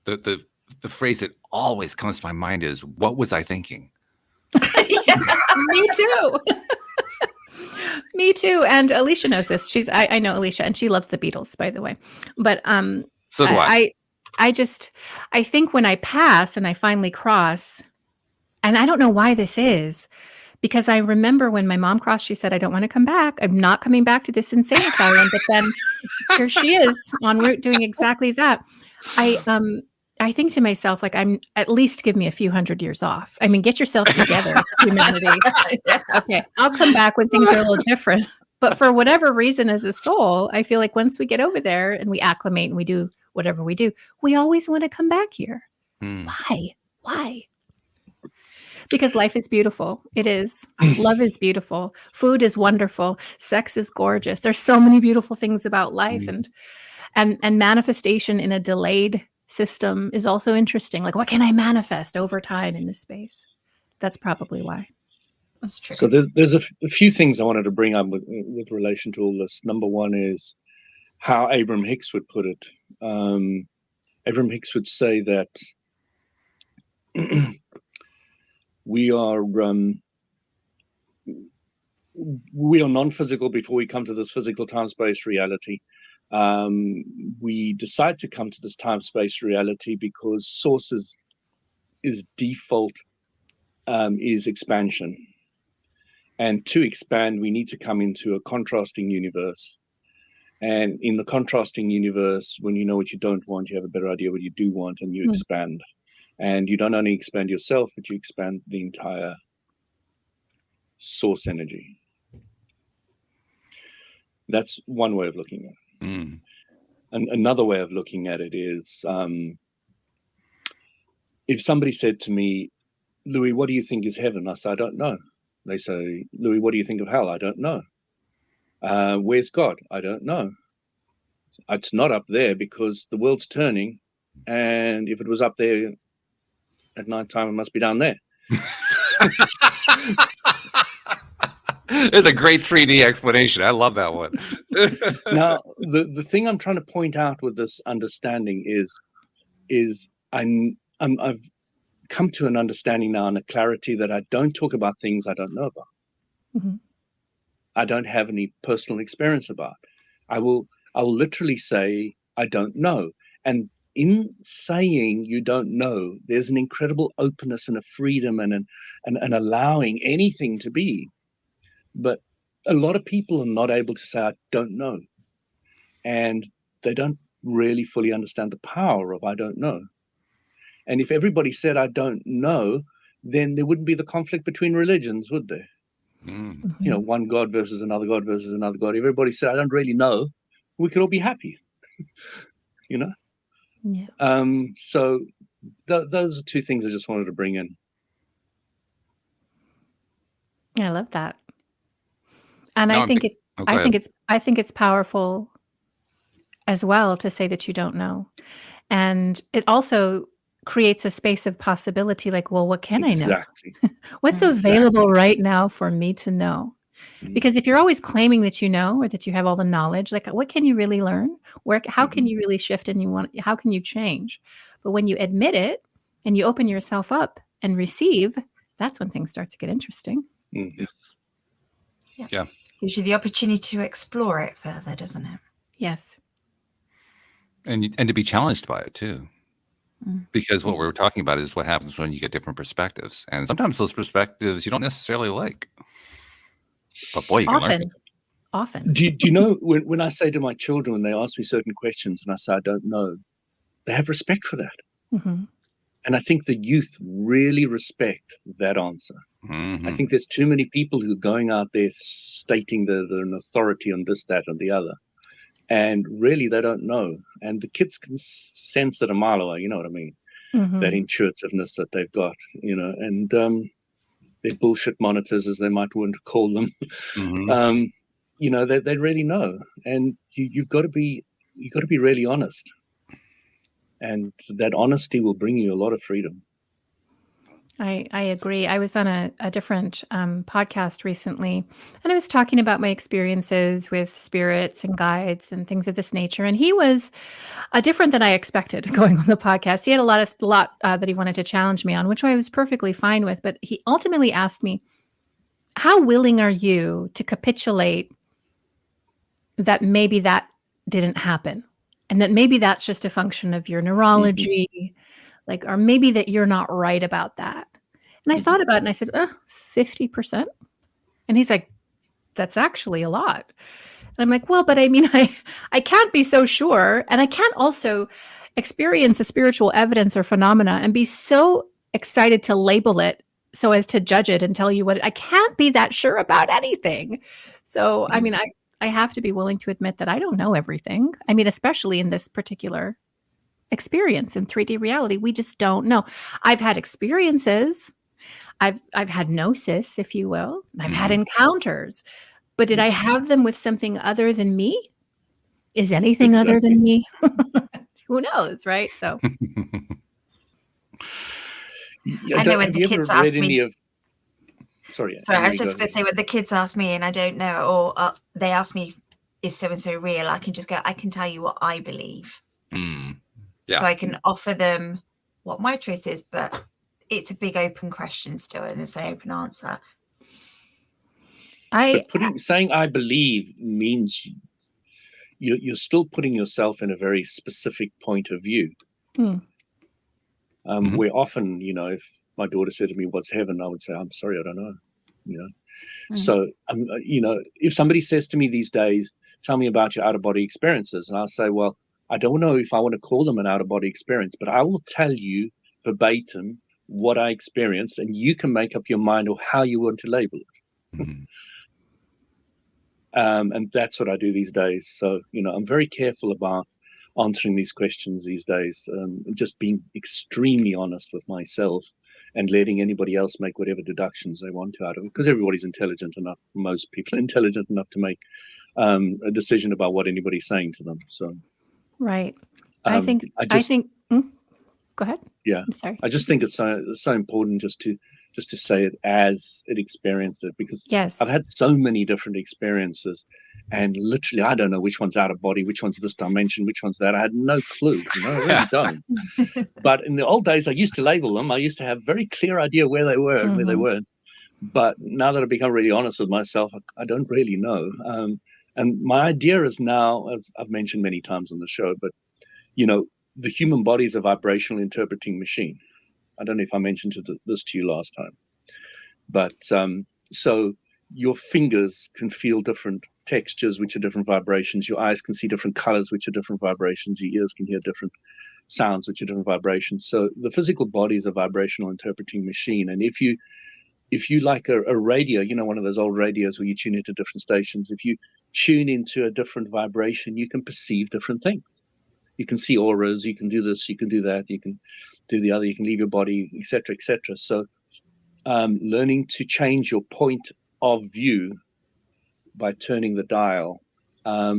the phrase that always comes to my mind is, what was I thinking? Me too. Me too. And Alicia knows this. I know Alicia, and she loves the Beatles, by the way. But so do I. I think when I pass and I finally cross, and I don't know why this is, because I remember when my mom crossed, she said, I don't want to come back. I'm not coming back to this insane asylum. But then here she is en route doing exactly that. I think to myself, like, I'm at least give me a few hundred years off. I mean, get yourself together, humanity. Okay, I'll come back when things are a little different. But for whatever reason, as a soul, I feel like once we get over there and we acclimate and we do whatever we do, we always want to come back here. Why? Because life is beautiful. It is. Love is beautiful. Food is wonderful. Sex is gorgeous. There's so many beautiful things about life, and manifestation in a delayed system is also interesting. Like, what can I manifest over time in this space? That's probably why. That's true. So there's a few things I wanted to bring up with relation to all this. Number one is how Abraham Hicks would put it. Abraham Hicks would say that we are non-physical before we come to this physical time-space reality. We decide to come to this time-space reality because source is default is expansion. And to expand, we need to come into a contrasting universe. And in the contrasting universe, when you know what you don't want, you have a better idea what you do want, and you expand. And you don't only expand yourself, but you expand the entire source energy. That's one way of looking at it. And another way of looking at it is, if somebody said to me, Louis, what do you think is heaven? I say, I don't know. They say, Louis, what do you think of hell? I don't know. Where's God? I don't know. It's not up there because the world's turning. And if it was up there at nighttime, it must be down there. It's a great 3D explanation. I love that one. Now, the thing I'm trying to point out with this understanding is I've come to an understanding now and a clarity that I don't talk about things I don't know about. I don't have any personal experience about. I'll literally say I don't know. And in saying you don't know, there's an incredible openness and a freedom and allowing anything to be. But a lot of people are not able to say I don't know. And they don't really fully understand the power of I don't know. And if everybody said I don't know, then there wouldn't be the conflict between religions, would there? You know, one God versus another God versus another God. Everybody said I don't really know. We could all be happy. You know? Yeah. So those are two things I just wanted to bring in. I love that. And No, I think it's go I think ahead. it's powerful as well to say that you don't know. And it also creates a space of possibility, like, well, what can I know? Exactly. What's available right now for me to know? Because if you're always claiming that you know or that you have all the knowledge, like, what can you really learn? How can you really shift and how can you change? But when you admit it and you open yourself up and receive, that's when things start to get interesting. Yes. Yeah. Gives you the opportunity to explore it further, doesn't it? Yes. And to be challenged by it too. Because what we're talking about is what happens when you get different perspectives. And sometimes those perspectives you don't necessarily like. But boy, you can learn. Often. Do you know when I say to my children, when they ask me certain questions and I say I don't know, they have respect for that. And I think the youth really respect that answer. I think there's too many people who are going out there stating they're an authority on this, that, and the other. And really, they don't know. And the kids can sense it a mile away, you know what I mean? That intuitiveness that they've got, you know, and their bullshit monitors, as they might want to call them, you know, they really know. And you've got to be really honest. And that honesty will bring you a lot of freedom. I agree. I was on a different podcast recently, and I was talking about my experiences with spirits and guides and things of this nature. And he was different than I expected going on the podcast. He had a lot that he wanted to challenge me on, which I was perfectly fine with. But he ultimately asked me, how willing are you to capitulate that maybe that didn't happen? And that maybe that's just a function of your neurology, like, or maybe that you're not right about that. And I thought about it and I said, 50%. And he's like, that's actually a lot. And I'm like, well, but I mean, I can't be so sure. And I can't also experience a spiritual evidence or phenomena and be so excited to label it so as to judge it and tell you what I can't be that sure about anything. So, I mean, I have to be willing to admit that I don't know everything. I mean, especially in this particular experience in 3D reality, we just don't know. I've had experiences. I've had gnosis, if you will. I've had encounters. But did I have them with something other than me? Is anything other than me? Who knows, right? So Yeah, I know when have the you ever kids read ask any me. of? Sorry, Sorry, I Anne-Marie, was go just going ahead. to say when the kids ask me and I don't know, or they ask me, is so and so real? I can just go, I can tell you what I believe. Yeah. So I can offer them what my truth is, but it's a big open question still, and it's an open answer. But saying I believe means you're still putting yourself in a very specific point of view. Where often, if my daughter said to me, "What's heaven?" I would say, "I'm sorry, I don't know." So, if somebody says to me these days, "Tell me about your out-of-body experiences," and I'll say, "Well, I don't know if I want to call them an out-of-body experience, but I will tell you verbatim what I experienced, and you can make up your mind or how you want to label it." And that's what I do these days. So, I'm very careful about answering these questions these days, just being extremely honest with myself and letting anybody else make whatever deductions they want out of it, because everybody's intelligent enough, most people are intelligent enough to make a decision about what anybody's saying to them. So, right. I think, go ahead. Yeah. I'm sorry. I just think it's so important just to say it as it experienced it, because I've had so many different experiences, and literally I don't know which one's out of body, which one's this dimension, which one's that. I had no clue. I really don't. But in the old days, I used to label them. I used to have a very clear idea where they were and where they weren't. But now that I've become really honest with myself, I don't really know. And my idea is now, as I've mentioned many times on the show, but the human body is a vibrational interpreting machine. I don't know if I mentioned this to you last time, but so your fingers can feel different textures, which are different vibrations. Your eyes can see different colors, which are different vibrations. Your ears can hear different sounds, which are different vibrations. So the physical body is a vibrational interpreting machine. And if you like a radio, one of those old radios where you tune into different stations, if you tune into a different vibration, you can perceive different things. You can see auras, you can do this, you can do that, you can do the other, you can leave your body, etc., etc. So learning to change your point of view by turning the dial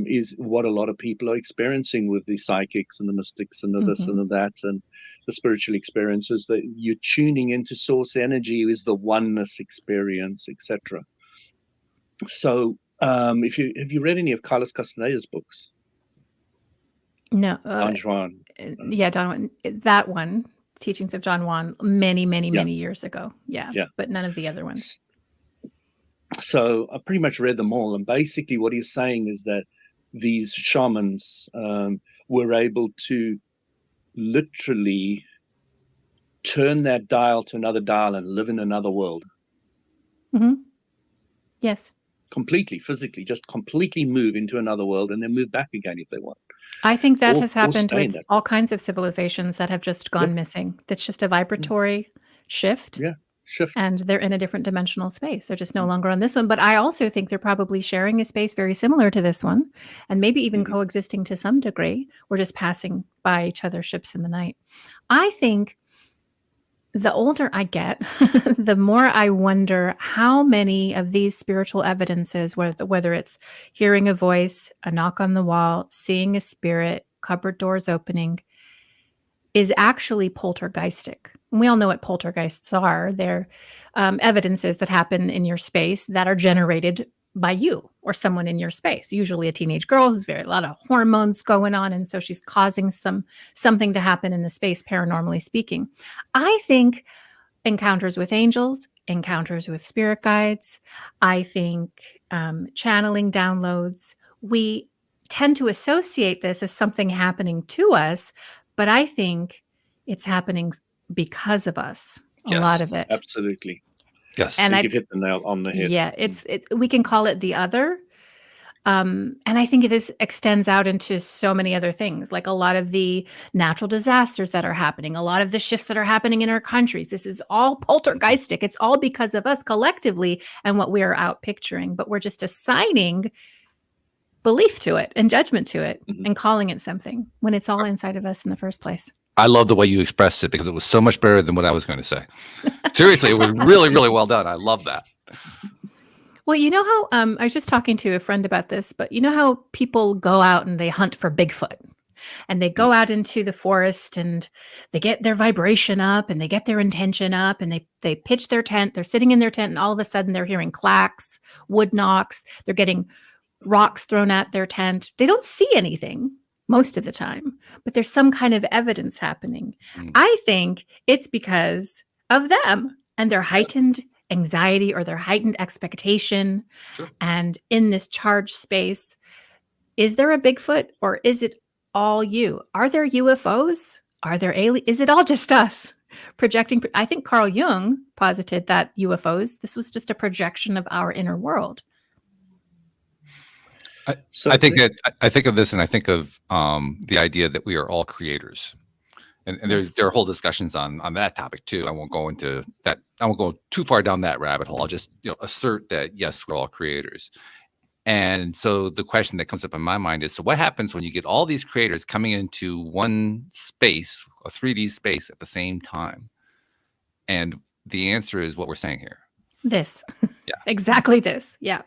is what a lot of people are experiencing with the psychics and the mystics and the this and the that and the spiritual experiences, that you're tuning into source energy is the oneness experience, etc. So have you read any of Carlos Castaneda's books? No. Don Juan. Yeah, Don Juan. That one, Teachings of John Juan, many years ago. Yeah, but none of the other ones. So I pretty much read them all. And basically what he's saying is that these shamans were able to literally turn that dial to another dial and live in another world. Yes. Completely, physically, just completely move into another world and then move back again if they want. I think that has happened with all kinds of civilizations that have just gone missing. That's just a vibratory shift. Yeah, shift. And they're in a different dimensional space. They're just no longer on this one. But I also think they're probably sharing a space very similar to this one, and maybe even coexisting to some degree. We're just passing by each other's ships in the night. I think the older I get, the more I wonder how many of these spiritual evidences, whether it's hearing a voice, a knock on the wall, seeing a spirit, cupboard doors opening, is actually poltergeistic. And we all know what poltergeists are. They're evidences that happen in your space that are generated by you or someone in your space, usually a teenage girl who's a lot of hormones going on. And so she's causing something to happen in the space, paranormally speaking. I think encounters with angels, encounters with spirit guides, I think channeling downloads, we tend to associate this as something happening to us, but I think it's happening because of us, a lot of it. Absolutely. Yes. And you've hit the nail on the head. Yeah, we can call it the other. And I think this extends out into so many other things, like a lot of the natural disasters that are happening, a lot of the shifts that are happening in our countries. This is all poltergeistic. It's all because of us collectively and what we are out picturing, but we're just assigning belief to it and judgment to it and calling it something when it's all inside of us in the first place. I love the way you expressed it because it was so much better than what I was going to say. Seriously, it was really, really well done. I love that. Well, you know how I was just talking to a friend about this, but you know how people go out and they hunt for Bigfoot and they go out into the forest and they get their vibration up and they get their intention up and they pitch their tent. They're sitting in their tent and all of a sudden they're hearing clacks, wood knocks. They're getting rocks thrown at their tent. They don't see anything most of the time, but there's some kind of evidence happening. I think it's because of them and their heightened anxiety or their heightened expectation. Sure. And in this charged space, is there a Bigfoot or is it all you? Are there UFOs? Are there aliens? Is it all just us projecting? I think Carl Jung posited that UFOs, this was just a projection of our inner world. I think of this and I think of the idea that we are all creators. And there are whole discussions on that topic too. I won't go into that. I won't go too far down that rabbit hole. I'll just assert that yes, we're all creators. And so the question that comes up in my mind is: so what happens when you get all these creators coming into one space, a 3D space, at the same time? And the answer is what we're saying here. This, yeah, exactly this, yeah.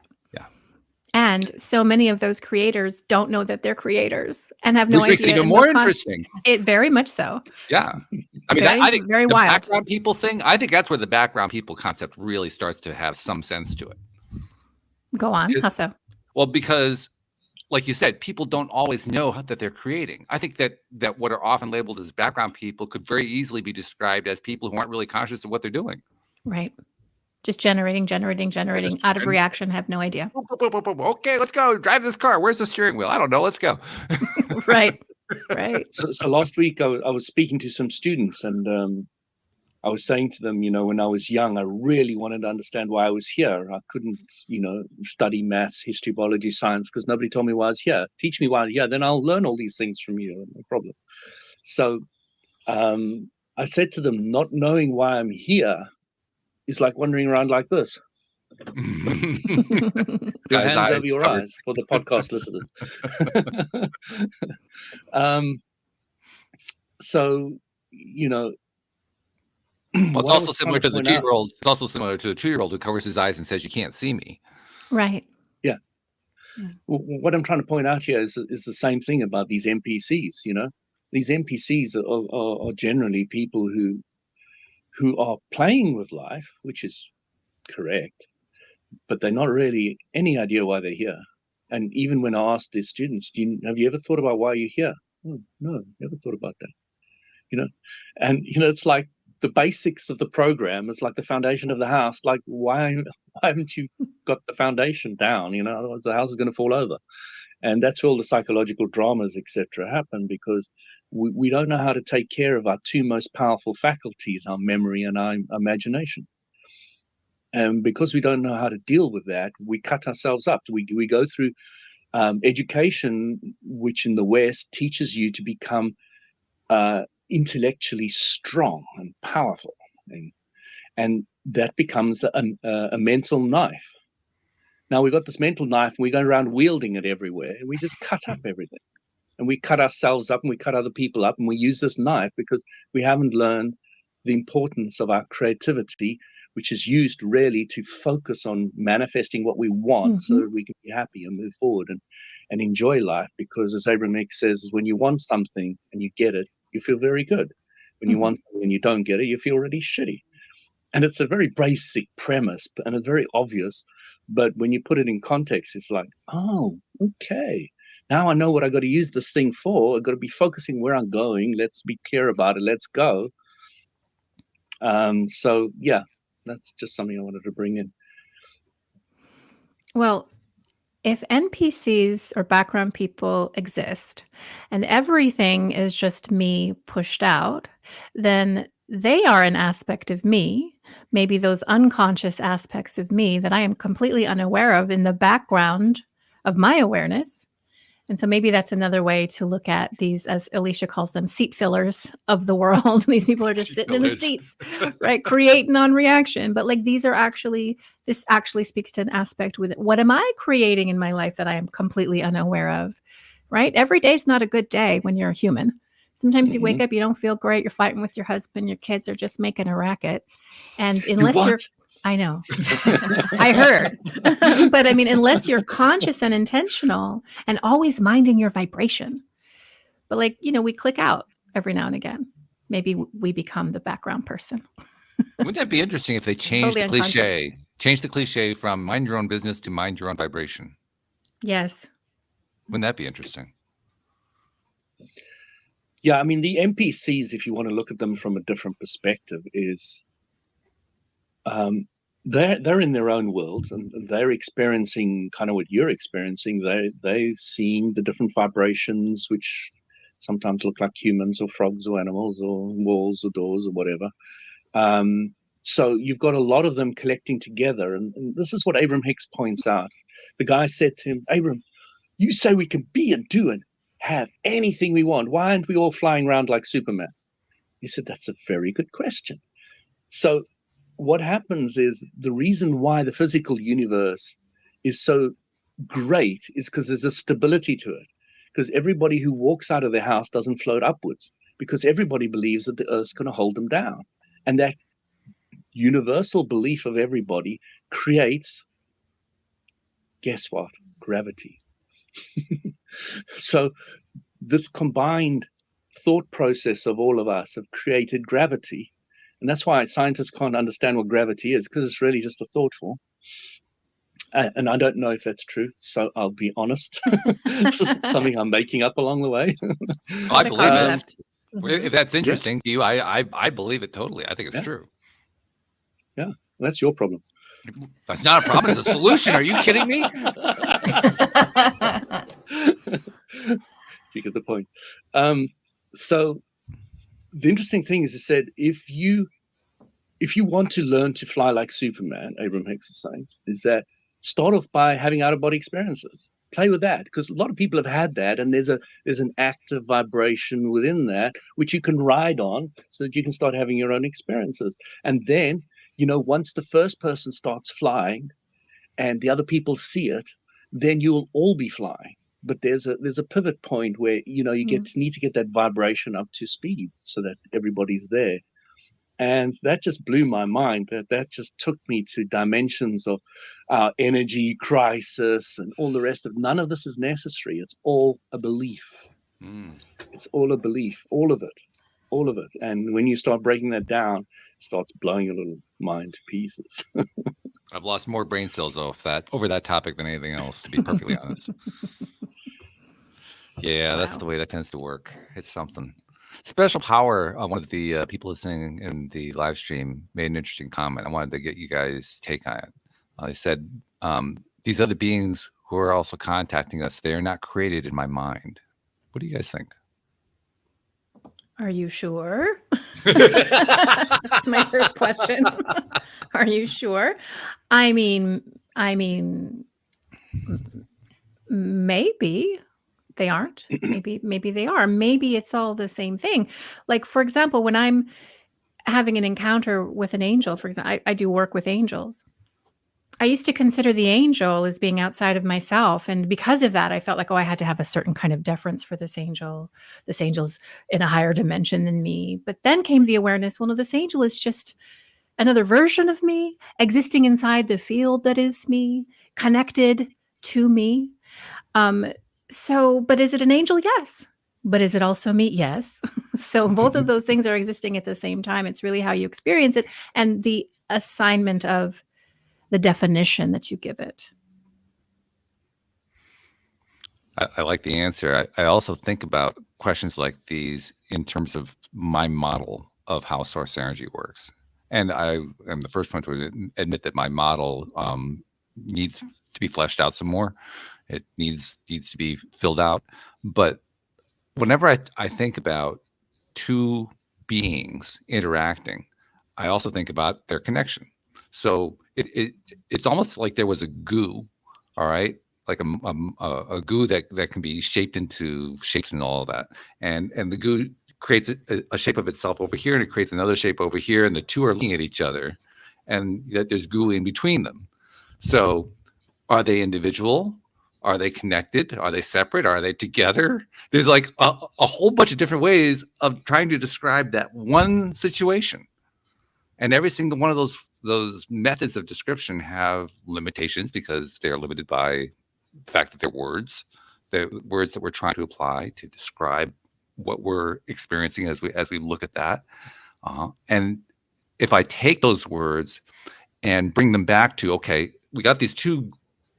And so many of those creators don't know that they're creators and have no idea. Which makes it even more interesting. It very much so. Yeah. I mean, I think very the wild. background people thing, I think that's where the background people concept really starts to have some sense to it. Go on. How so? Well, because like you said, people don't always know that they're creating. I think that what are often labeled as background people could very easily be described as people who aren't really conscious of what they're doing. Right. Just generating out of reaction, have no idea. Okay, let's go. Drive this car. Where's the steering wheel? I don't know. Let's go. Right. So last week I was speaking to some students and I was saying to them, when I was young, I really wanted to understand why I was here. I couldn't, study maths, history, biology, science, because nobody told me why I was here. Teach me why I'm here, then I'll learn all these things from you. No problem. So I said to them, not knowing why I'm here is like wandering around like this. Your hands over your eyes for the podcast listeners. So, well, it's also similar to the 2-year-old. It's also similar to the 2-year-old who covers his eyes and says, "You can't see me." Right. Yeah. Well, what I'm trying to point out here is the same thing about these NPCs. These NPCs are generally people who are playing with life, which is correct, but they're not really any idea why they're here. And even when I asked the students, have you ever thought about why you're here? Oh, no, never thought about that. And it's like the basics of the program. It's like the foundation of the house. Like, why haven't you got the foundation down? Otherwise the house is going to fall over. And that's where all the psychological dramas, etc., happen, because we don't know how to take care of our two most powerful faculties, our memory and our imagination. And because we don't know how to deal with that, we cut ourselves up. We go through education, which in the West teaches you to become intellectually strong and powerful. And that becomes a mental knife. Now we've got this mental knife and we go around wielding it everywhere. And we just cut up everything. And we cut ourselves up and we cut other people up. And we use this knife because we haven't learned the importance of our creativity, which is used really to focus on manifesting what we want so that we can be happy and move forward and enjoy life. Because as Abraham Hicks says, when you want something and you get it, you feel very good. When you want something and you don't get it, you feel really shitty. And it's a very basic premise and it's very obvious. But when you put it in context, it's like, oh, okay. Now I know what I got to use this thing for. I've got to be focusing where I'm going. Let's be clear about it. Let's go. So, yeah, that's just something I wanted to bring in. Well, if NPCs or background people exist and everything is just me pushed out, then they are an aspect of me, maybe those unconscious aspects of me that I am completely unaware of in the background of my awareness. And so maybe that's another way to look at these, as Alicia calls them, seat fillers of the world. These people are just sitting in the seats, right? Create non-reaction. But like this actually speaks to an aspect with it. What am I creating in my life that I am completely unaware of, right? Every day is not a good day when you're a human. Sometimes you wake up, you don't feel great. You're fighting with your husband. Your kids are just making a racket. And unless you're I know. I heard. But I mean, unless you're conscious and intentional and always minding your vibration. But like, we click out every now and again. Maybe we become the background person. Wouldn't that be interesting if they changed Totally the cliche? Change the cliche from mind your own business to mind your own vibration. Yes. Wouldn't that be interesting? Yeah, I mean, the NPCs, if you want to look at them from a different perspective, is they're in their own worlds, and they're experiencing kind of what you're experiencing. They're seeing the different vibrations, which sometimes look like humans or frogs or animals or walls or doors or whatever. So you've got a lot of them collecting together, and this is what Abraham Hicks points out. The guy said to him, Abraham, you say we can be and do and have anything we want. Why aren't we all flying around like Superman? He said, that's a very good question. So what happens is the reason why the physical universe is so great is because there's a stability to it. Because everybody who walks out of their house doesn't float upwards, because everybody believes that the earth's going to hold them down. And that universal belief of everybody creates, guess what? Gravity. So this combined thought process of all of us have created gravity. And that's why scientists can't understand what gravity is, because it's really just a thought form. And I don't know if that's true, so I'll be honest. This is something I'm making up along the way. I believe it. If that's interesting to you, I believe it totally. I think it's true. Yeah, that's your problem. That's not a problem. It's a solution. Are you kidding me? You get the point. So the interesting thing is, it said, if you want to learn to fly like Superman, Abraham Hicks is saying, is that start off by having out-of-body experiences. Play with that, because a lot of people have had that, and there's an active vibration within that which you can ride on, so that you can start having your own experiences. And then, once the first person starts flying, and the other people see it, then you'll all be flying. But there's a pivot point where you need to get that vibration up to speed so that everybody's there. And that just blew my mind. That just took me to dimensions of energy crisis and all the rest of. None of this is necessary. It's all a belief. It's all a belief. All of it. And when you start breaking that down, it starts blowing your little mind to pieces. I've lost more brain cells over that topic than anything else, to be perfectly honest. Yeah, wow. That's the way that tends to work. It's something. Special Power, one of the people listening in the live stream, made an interesting comment. I wanted to get you guys' take on it. They said, these other beings who are also contacting us, they are not created in my mind. What do you guys think? Are you sure? That's my first question. Are you sure? I mean, maybe they aren't. Maybe they are. Maybe it's all the same thing. Like, for example, when I'm having an encounter with an angel, for example, I do work with angels. I used to consider the angel as being outside of myself. And because of that, I felt like, I had to have a certain kind of deference for this angel. This angel's in a higher dimension than me. But then came the awareness, well, no, this angel is just another version of me, existing inside the field that is me, connected to me. But is it an angel? Yes. But is it also me? Yes. So both of those things are existing at the same time. It's really how you experience it and the assignment of the definition that you give it. I like the answer. I also think about questions like these in terms of my model of how source energy works. And I am the first one to admit that my model needs to be fleshed out some more. It needs to be filled out. But whenever I think about two beings interacting, I also think about their connection. So it's almost like there was a goo, all right, like a goo that can be shaped into shapes and all of that, and the goo creates a shape of itself over here, and it creates another shape over here, and the two are looking at each other, and that there's goo in between them. So, are they individual? Are they connected? Are they separate? Are they together? There's like a whole bunch of different ways of trying to describe that one situation. And every single one of those methods of description have limitations because they're limited by the fact that they're words that we're trying to apply to describe what we're experiencing as we look at that. And if I take those words and bring them back to, okay, we got these two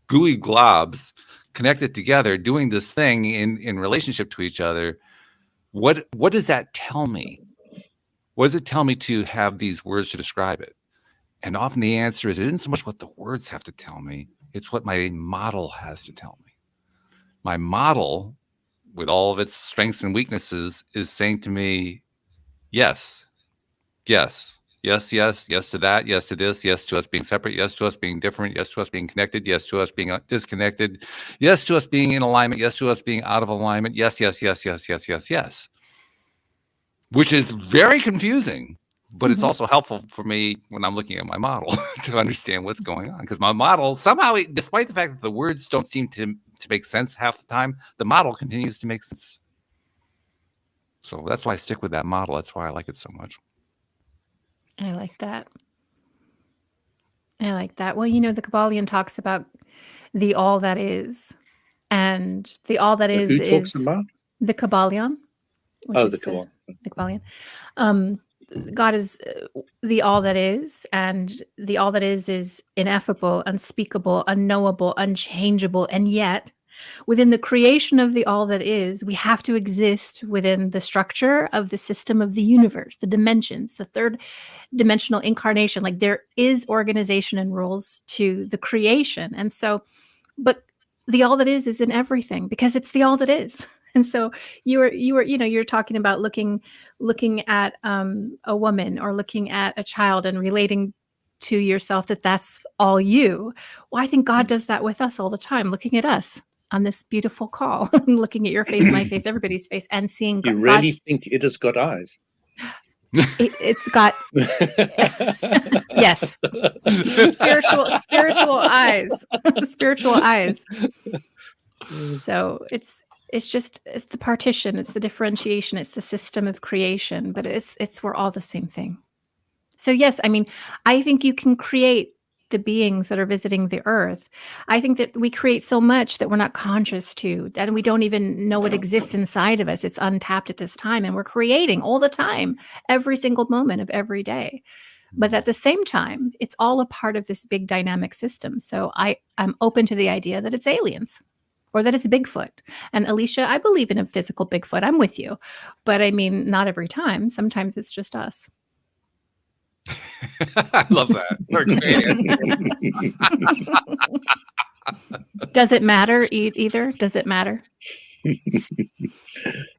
gooey globs connected together doing this thing in relationship to each other, what does that tell me? What does it tell me to have these words to describe it? And often the answer is, it isn't so much what the words have to tell me, it's what my model has to tell me. My model, with all of its strengths and weaknesses, is saying to me, yes, yes, yes, yes, yes to that, yes to this, yes to us being separate, yes to us being different, yes to us being connected, yes to us being disconnected, yes to us being in alignment, yes to us being out of alignment, yes, yes, yes, yes, yes, yes, yes. Which is very confusing, but it's also helpful for me when I'm looking at my model to understand what's going on. Because my model, somehow, despite the fact that the words don't seem to make sense half the time, the model continues to make sense. So that's why I stick with that model. That's why I like it so much. I like that. I like that. Well, you know, the Kabbalion talks about the all that is. And the all that Who talks is about? the Kabbalion, which is the Kabbalah. the Kabbalion. God is the all that is, and the all that is ineffable, unspeakable, unknowable, unchangeable, and yet within the creation of the all that is, we have to exist within the structure of the system of the universe, the dimensions, the third dimensional incarnation. Like there is organization and rules to the creation. And so, but the all that is in everything because it's the all that is. And so you're talking about looking at a woman or looking at a child and relating to yourself that's all you. Well, I think God does that with us all the time, looking at us on this beautiful call, looking at your face, my face, everybody's face, and seeing You really think it has got eyes? It's got yes, spiritual eyes, spiritual eyes. So it's the partition, it's the differentiation, it's the system of creation, but we're all the same thing. So yes, I mean, I think you can create the beings that are visiting the earth. I think that we create so much that we're not conscious to, and we don't even know it exists inside of us. It's untapped at this time, and we're creating all the time, every single moment of every day. But at the same time, it's all a part of this big dynamic system. So I'm open to the idea that it's aliens or that it's Bigfoot. And Alicia, I believe in a physical Bigfoot. I'm with you. But I mean, not every time. Sometimes it's just us. I love that. Does it matter either? Does it matter?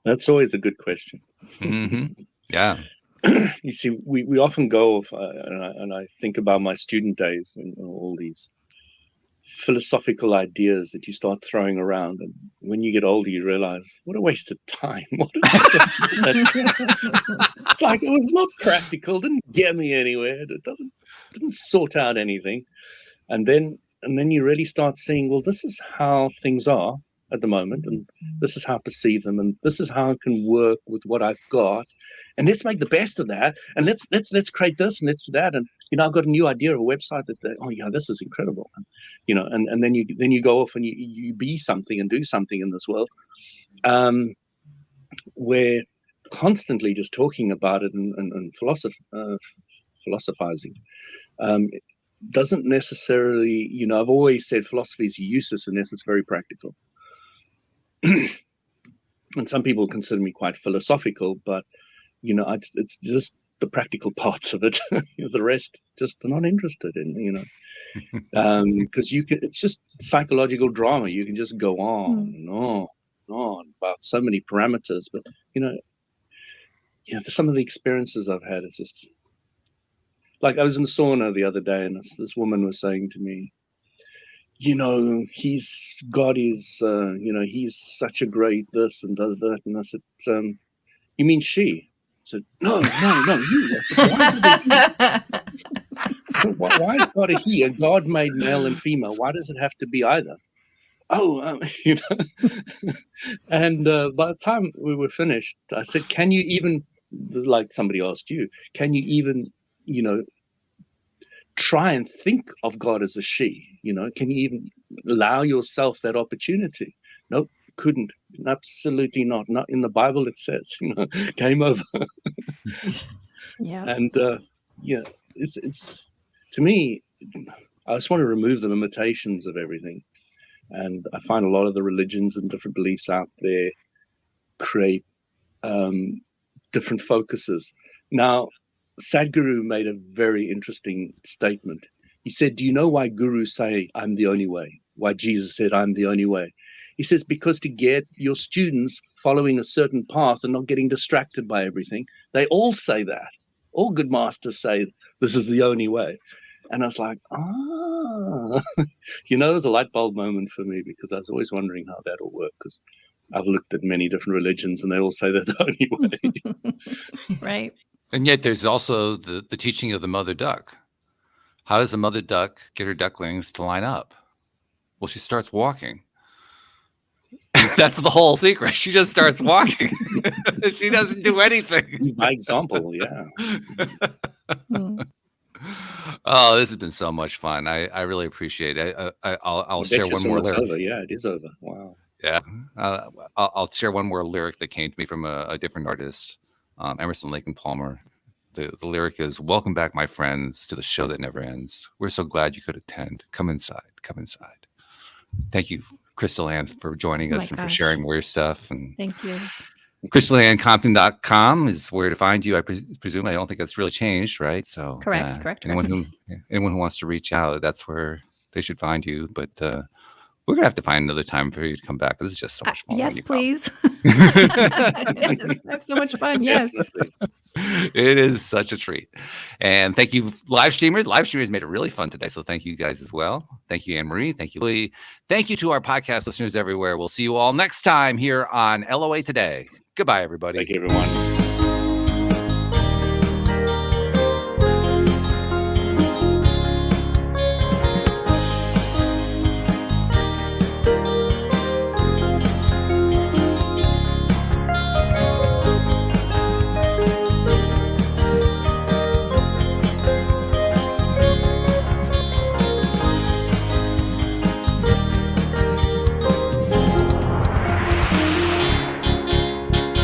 That's always a good question. Mm-hmm. Yeah. You see, we often go off, and I think about my student days and all these philosophical ideas that you start throwing around, and when you get older you realize what a waste of time. It's like it was not practical, didn't get me anywhere, it didn't sort out anything. And then you really start seeing, well, this is how things are at the moment, and this is how I perceive them, and this is how I can work with what I've got, and let's make the best of that, and let's create this and let's do that. And I've got a new idea of a website that oh yeah, this is incredible. And and then you go off and you be something and do something in this world. We're constantly just talking about it and philosophizing. Doesn't necessarily, I've always said philosophy is useless unless it's very practical. And some people consider me quite philosophical, but it's just the practical parts of it. The rest just are not interested in, because it's just psychological drama. You can just go on and on and on about so many parameters, but some of the experiences I've had, it's just like I was in the sauna the other day, and this woman was saying to me, God is, he's such a great this and does that. And I said, you mean she? I said, no, you. Why is it a he? Why is God a he? And God made male and female. Why does it have to be either? Oh, And by the time we were finished, I said, can you even, like somebody asked you, can you even, try and think of God as a she? Can you even allow yourself that opportunity? Nope, couldn't. Absolutely not. Not in the Bible. It says, game over. Yeah. And it's to me, I just want to remove the limitations of everything. And I find a lot of the religions and different beliefs out there create different focuses. Now, Sadhguru made a very interesting statement. He said, do you know why gurus say, I'm the only way? Why Jesus said, I'm the only way? He says, because to get your students following a certain path and not getting distracted by everything. They all say that. All good masters say, this is the only way. And I was like, it was a light bulb moment for me, because I was always wondering how that'll work, because I've looked at many different religions and they all say they're the only way. Right. And yet there's also the teaching of the mother duck. How does a mother duck get her ducklings to line up? Well, she starts walking. That's the whole secret. She just starts walking. She doesn't do anything. By example, yeah. Oh, this has been so much fun. I really appreciate it. I'll share one more lyric. Over. Yeah, it is over. Wow. Yeah. I'll share one more lyric that came to me from a different artist, Emerson, Lake and Palmer. The lyric is, welcome back, my friends, to the show that never ends. We're so glad you could attend. Come inside. Come inside. Thank you, Crystal Ann, for joining us and for sharing more stuff. And thank you. CrystalAnnCompton.com is where to find you. I presume. I don't think that's really changed, right? So correct. Anyone who wants to reach out, that's where they should find you. But we're gonna have to find another time for you to come back. This is just so much fun. Yes, please. Yes, I have so much fun. Yes. It is such a treat. And thank you, live streamers. Live streamers made it really fun today. So thank you guys as well. Thank you, Anne-Marie. Thank you, Lee. Thank you to our podcast listeners everywhere. We'll see you all next time here on LOA Today. Goodbye, everybody. Thank you, everyone.